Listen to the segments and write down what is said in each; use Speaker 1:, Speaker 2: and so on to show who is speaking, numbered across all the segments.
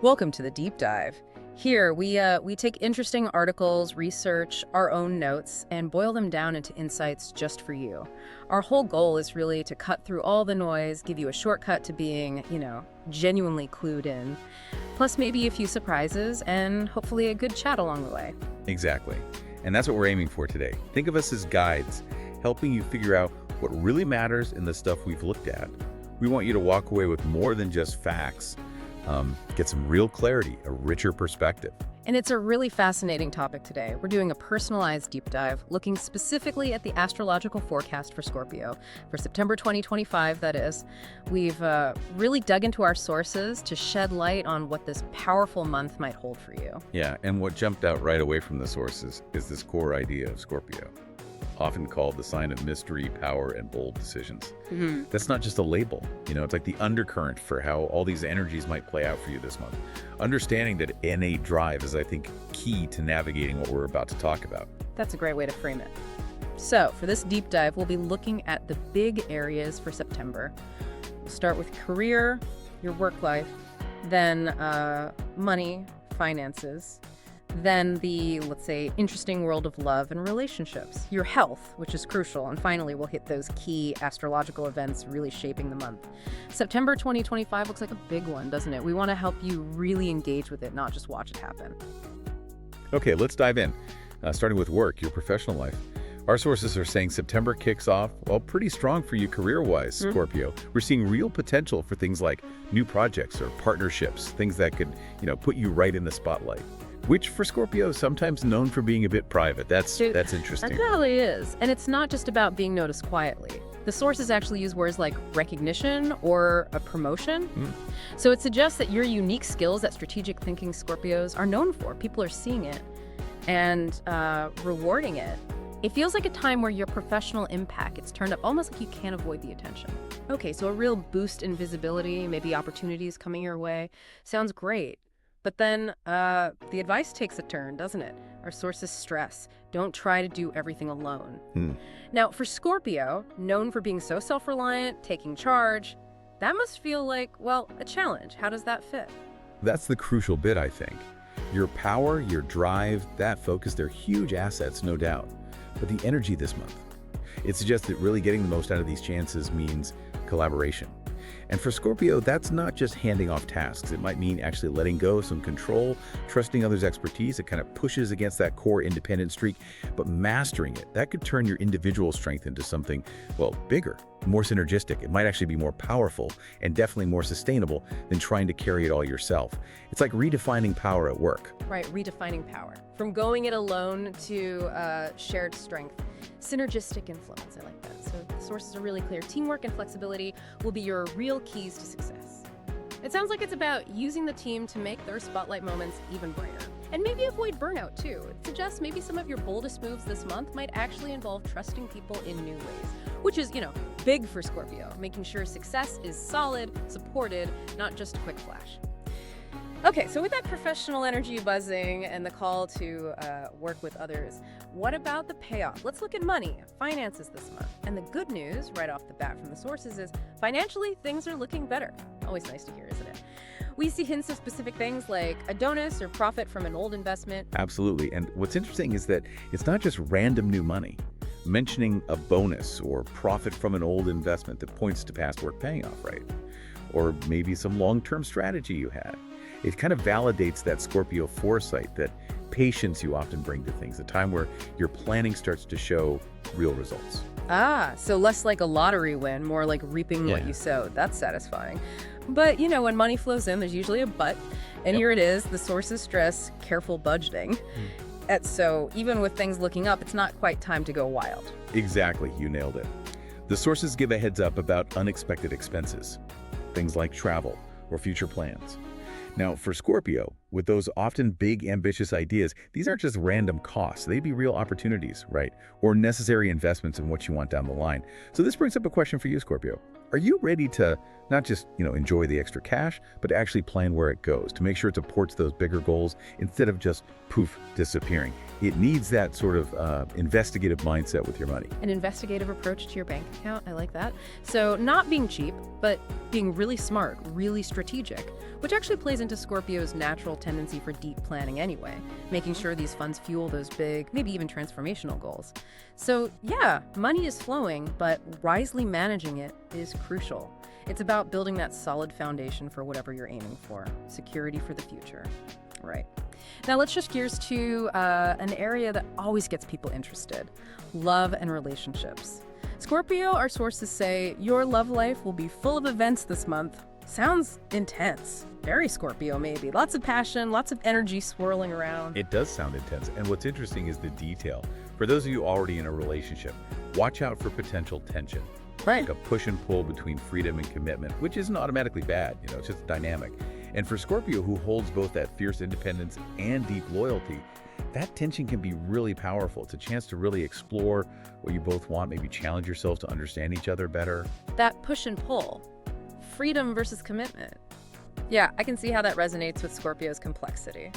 Speaker 1: Welcome to the deep dive. Here, we take interesting articles, research, our own notes, and boil them down into insights just for you. Our whole goal is really to cut through all the noise, give you a shortcut to being, genuinely clued in. Plus maybe a few surprises and hopefully a good chat along the way.
Speaker 2: Exactly. And that's what we're aiming for today. Think of us as guides, helping you figure out what really matters in the stuff we've looked at. We want you to walk away with more than just facts. Get some real clarity, a richer perspective.
Speaker 1: And it's a really fascinating topic today. We're doing a personalized deep dive, looking specifically at the astrological forecast for Scorpio, for September 2025, that is. We've really dug into our sources to shed light on what this powerful month might hold for you.
Speaker 2: Yeah, and what jumped out right away from the sources is this core idea of Scorpio, often called the sign of mystery, power, and bold decisions. That's not just a label, it's like the undercurrent for how all these energies might play out for you this month. Understanding that innate drive is, I think, key to navigating what we're about to talk about.
Speaker 1: That's a great way to frame it. So, for this deep dive, we'll be looking at the big areas for September. We'll start with career, your work life, then money, finances, then the, let's say, interesting world of love and relationships, your health, which is crucial, and finally we'll hit those key astrological events really shaping the month. September 2025 looks like a big one, doesn't it? We want to help you really engage with it, not just watch it happen.
Speaker 2: Okay, let's dive in. Starting with work, your professional life. Our sources are saying September kicks off, pretty strong for you career-wise, Scorpio. We're seeing real potential for things like new projects or partnerships, things that could, put you right in the spotlight. Which for Scorpio is sometimes known for being a bit private. That's interesting.
Speaker 1: That really is. And it's not just about being noticed quietly. The sources actually use words like recognition or a promotion. So it suggests that your unique skills that strategic thinking Scorpios are known for. People are seeing it and rewarding it. It feels like a time where your professional impact gets turned up, almost like you can't avoid the attention. Okay, so a real boost in visibility, maybe opportunities coming your way. Sounds great. But then the advice takes a turn, doesn't it? Our sources stress, don't try to do everything alone. Now, for Scorpio, known for being so self-reliant, taking charge, that must feel like, a challenge. How does that fit?
Speaker 2: That's the crucial bit, I think. Your power, your drive, that focus, they're huge assets, no doubt. But the energy this month, it suggests that really getting the most out of these chances means collaboration. And for Scorpio, that's not just handing off tasks. It might mean actually letting go of some control, trusting others' expertise. It kind of pushes against that core independent streak, but mastering it, that could turn your individual strength into something, bigger, more synergistic. It might actually be more powerful and definitely more sustainable than trying to carry it all yourself. It's like redefining power at work.
Speaker 1: Right, redefining power. From going it alone to shared strength. Synergistic influence, I like that. So the sources are really clear. Teamwork and flexibility will be your real keys to success. It sounds like it's about using the team to make their spotlight moments even brighter. And maybe avoid burnout too. It suggests maybe some of your boldest moves this month might actually involve trusting people in new ways, which is, big for Scorpio, making sure success is solid, supported, not just a quick flash. Okay, so with that professional energy buzzing and the call to work with others, what about the payoff? Let's look at money, finances this month. And the good news, right off the bat from the sources, is financially, things are looking better. Always nice to hear, isn't it? We see hints of specific things like a bonus or profit from an old investment.
Speaker 2: Absolutely. And what's interesting is that it's not just random new money. Mentioning a bonus or profit from an old investment that points to past work paying off, right? Or maybe some long-term strategy you had. It kind of validates that Scorpio foresight, that patience you often bring to things, a time where your planning starts to show real results.
Speaker 1: So less like a lottery win, more like reaping what you sowed. That's satisfying. But, when money flows in, there's usually a but. And here it is, the sources stress careful budgeting. And so even with things looking up, it's not quite time to go wild.
Speaker 2: Exactly, you nailed it. The sources give a heads up about unexpected expenses, things like travel or future plans. Now, for Scorpio, with those often big, ambitious ideas, these aren't just random costs. They'd be real opportunities, right? Or necessary investments in what you want down the line. So this brings up a question for you, Scorpio. Are you ready to Not just, enjoy the extra cash, but to actually plan where it goes, to make sure it supports those bigger goals instead of just, poof, disappearing. It needs that sort of investigative mindset with your money.
Speaker 1: An investigative approach to your bank account, I like that. So not being cheap, but being really smart, really strategic, which actually plays into Scorpio's natural tendency for deep planning anyway, making sure these funds fuel those big, maybe even transformational goals. So yeah, money is flowing, but wisely managing it is crucial. It's about building that solid foundation for whatever you're aiming for, security for the future. Right. Now let's shift gears to an area that always gets people interested, love and relationships. Scorpio, our sources say, your love life will be full of events this month. Sounds intense. Very Scorpio, maybe. Lots of passion, lots of energy swirling around.
Speaker 2: It does sound intense, and what's interesting is the detail. For those of you already in a relationship, watch out for potential tension.
Speaker 1: Right.
Speaker 2: Like a push and pull between freedom and commitment, which isn't automatically bad, it's just dynamic. And for Scorpio, who holds both that fierce independence and deep loyalty, that tension can be really powerful. It's a chance to really explore what you both want, maybe challenge yourselves to understand each other better.
Speaker 1: That push and pull, freedom versus commitment. Yeah, I can see how that resonates with Scorpio's complexity.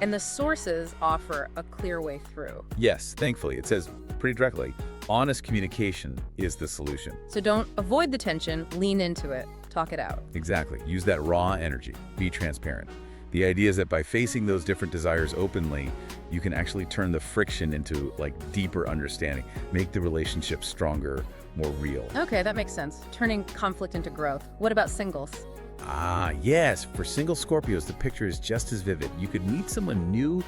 Speaker 1: And the sources offer a clear way through.
Speaker 2: Yes, thankfully. It says pretty directly, honest communication is the solution.
Speaker 1: So don't avoid the tension, lean into it, talk it out.
Speaker 2: Exactly. Use that raw energy. Be transparent. The idea is that by facing those different desires openly, you can actually turn the friction into deeper understanding, make the relationship stronger, more real.
Speaker 1: Okay, that makes sense. Turning conflict into growth. What about singles?
Speaker 2: Ah, yes. For single Scorpios, the picture is just as vivid. You could meet someone new,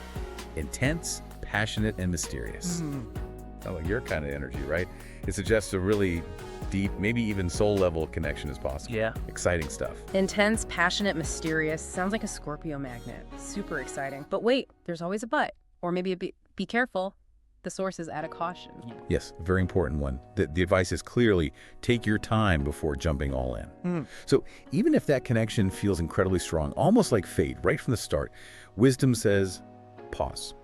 Speaker 2: intense, passionate, and mysterious. Oh, your kind of energy, right? It suggests a really deep, maybe even soul-level connection is possible.
Speaker 3: Yeah.
Speaker 2: Exciting stuff.
Speaker 1: Intense, passionate, mysterious. Sounds like a Scorpio magnet. Super exciting. But wait, there's always a but. Or maybe be careful. The sources add a caution.
Speaker 2: Yes, a very important one. The advice is clearly take your time before jumping all in. So even if that connection feels incredibly strong, almost like fate right from the start, wisdom says pause,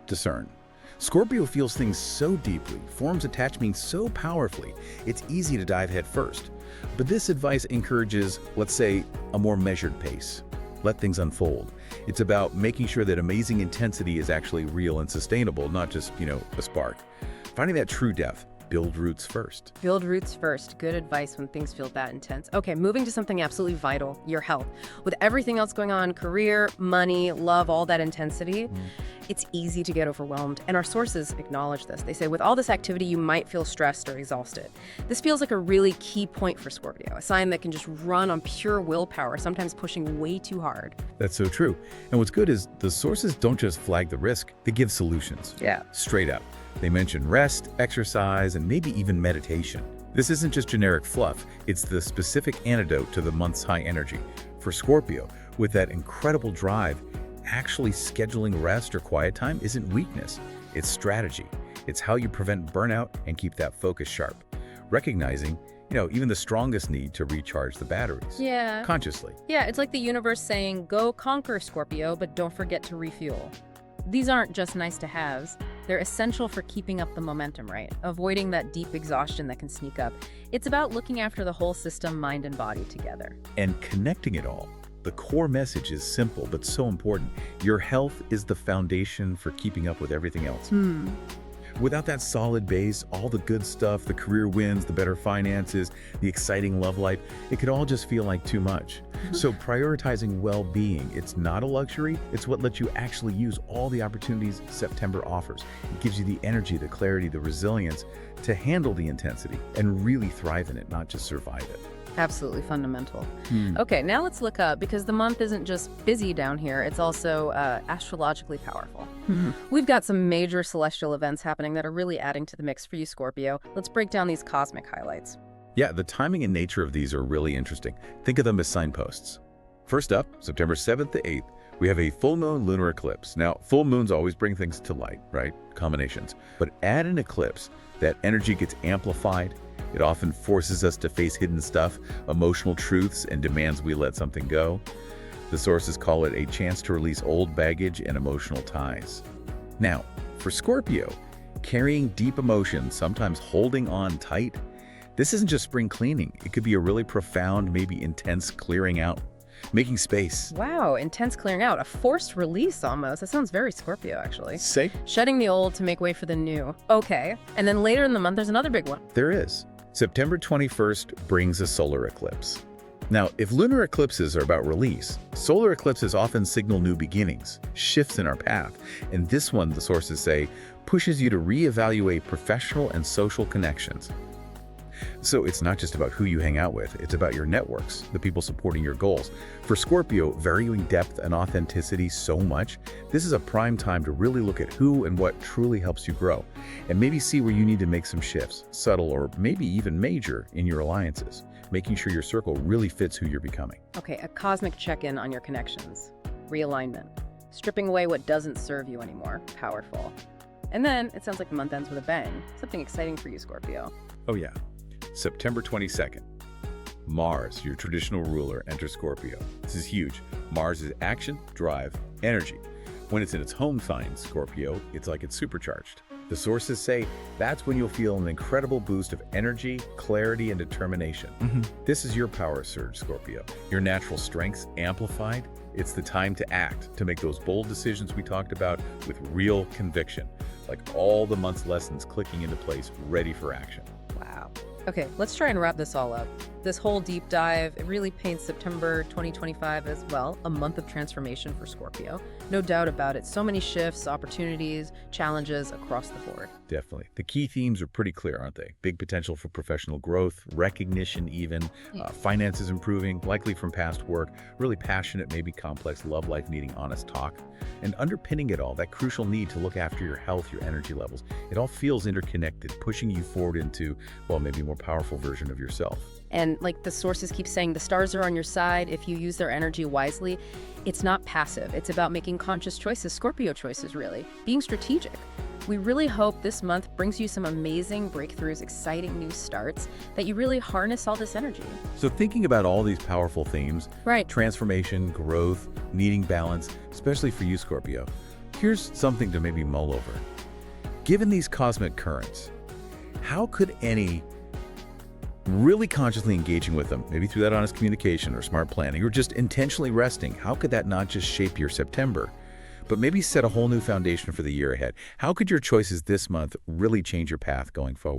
Speaker 2: discern. Scorpio feels things so deeply, forms attachment so powerfully, it's easy to dive head first. But this advice encourages, let's say, a more measured pace. Let things unfold. It's about making sure that amazing intensity is actually real and sustainable, not just, a spark. Finding that true depth, build roots first.
Speaker 1: Build roots first. Good advice when things feel that intense. Okay, moving to something absolutely vital, your health. With everything else going on, career, money, love, all that intensity, it's easy to get overwhelmed. And our sources acknowledge this. They say, with all this activity, you might feel stressed or exhausted. This feels like a really key point for Scorpio, a sign that can just run on pure willpower, sometimes pushing way too hard.
Speaker 2: That's so true. And what's good is the sources don't just flag the risk, they give solutions.
Speaker 1: Yeah.
Speaker 2: Straight up. They mention rest, exercise, and maybe even meditation. This isn't just generic fluff, it's the specific antidote to the month's high energy. For Scorpio, with that incredible drive, actually scheduling rest or quiet time isn't weakness, it's strategy. It's how you prevent burnout and keep that focus sharp. Recognizing, even the strongest need to recharge the batteries.
Speaker 1: Yeah.
Speaker 2: Consciously.
Speaker 1: Yeah, it's like the universe saying, go conquer, Scorpio, but don't forget to refuel. These aren't just nice to haves. They're essential for keeping up the momentum, right? Avoiding that deep exhaustion that can sneak up. It's about looking after the whole system, mind and body together.
Speaker 2: And connecting it all. The core message is simple, but so important. Your health is the foundation for keeping up with everything else. Without that solid base, all the good stuff, the career wins, the better finances, the exciting love life, it could all just feel like too much. So prioritizing well-being, it's not a luxury, it's what lets you actually use all the opportunities September offers. It gives you the energy, the clarity, the resilience to handle the intensity and really thrive in it, not just survive it.
Speaker 1: Absolutely fundamental. Okay, now let's look up, because the month isn't just busy down here, it's also astrologically powerful. We've got some major celestial events happening that are really adding to the mix for you, Scorpio. Let's break down these cosmic highlights.
Speaker 2: Yeah, the timing and nature of these are really interesting. Think of them as signposts. First up, September 7th to 8th, we have a full moon lunar eclipse. Now, full moons always bring things to light, right? Combinations. But add an eclipse, that energy gets amplified. It often forces us to face hidden stuff, emotional truths, and demands we let something go. The sources call it a chance to release old baggage and emotional ties. Now, for Scorpio, carrying deep emotions, sometimes holding on tight, This isn't just spring cleaning. It could be a really profound, maybe intense clearing out, making space.
Speaker 1: Wow, intense clearing out. A forced release almost. That sounds very Scorpio, actually.
Speaker 2: Say?
Speaker 1: Shedding the old to make way for the new. Okay. And then later in the month, there's another big one.
Speaker 2: There is. September 21st brings a solar eclipse. Now, if lunar eclipses are about release, solar eclipses often signal new beginnings, shifts in our path, and this one, the sources say, pushes you to reevaluate professional and social connections. So it's not just about who you hang out with, it's about your networks, the people supporting your goals. For Scorpio, valuing depth and authenticity so much, this is a prime time to really look at who and what truly helps you grow, and maybe see where you need to make some shifts, subtle or maybe even major, in your alliances, making sure your circle really fits who you're becoming.
Speaker 1: Okay, a cosmic check-in on your connections. Realignment. Stripping away what doesn't serve you anymore. Powerful. And then, it sounds like the month ends with a bang. Something exciting for you, Scorpio.
Speaker 2: Oh yeah. September 22nd. Mars, your traditional ruler, enters Scorpio. This is huge. Mars is action, drive, energy. When it's in its home sign, Scorpio, it's like it's supercharged. The sources say that's when you'll feel an incredible boost of energy, clarity, and determination. This is your power surge, Scorpio. Your natural strengths amplified. It's the time to act, to make those bold decisions we talked about with real conviction, like all the month's lessons clicking into place, ready for action.
Speaker 1: Wow. Okay, let's try and wrap this all up. This whole deep dive, it really paints September 2025 as, well, a month of transformation for Scorpio. No doubt about it. So many shifts, opportunities, challenges across the board.
Speaker 2: Definitely. The key themes are pretty clear, aren't they? Big potential for professional growth, recognition even, finances improving, likely from past work, really passionate, maybe complex love life needing honest talk. And underpinning it all, that crucial need to look after your health, your energy levels. It all feels interconnected, pushing you forward into, well, maybe a more powerful version of yourself.
Speaker 1: And like the sources keep saying, the stars are on your side if you use their energy wisely. It's not passive. It's about making conscious choices, Scorpio choices, really. Being strategic. We really hope this month brings you some amazing breakthroughs, exciting new starts, that you really harness all this energy.
Speaker 2: So thinking about all these powerful themes,
Speaker 1: Right.
Speaker 2: transformation, growth, needing balance, especially for you, Scorpio, here's something to maybe mull over. Given these cosmic currents, how could any really consciously engaging with them, maybe through that honest communication or smart planning, or just intentionally resting, how could that not just shape your September, but maybe set a whole new foundation for the year ahead? How could your choices this month really change your path going forward?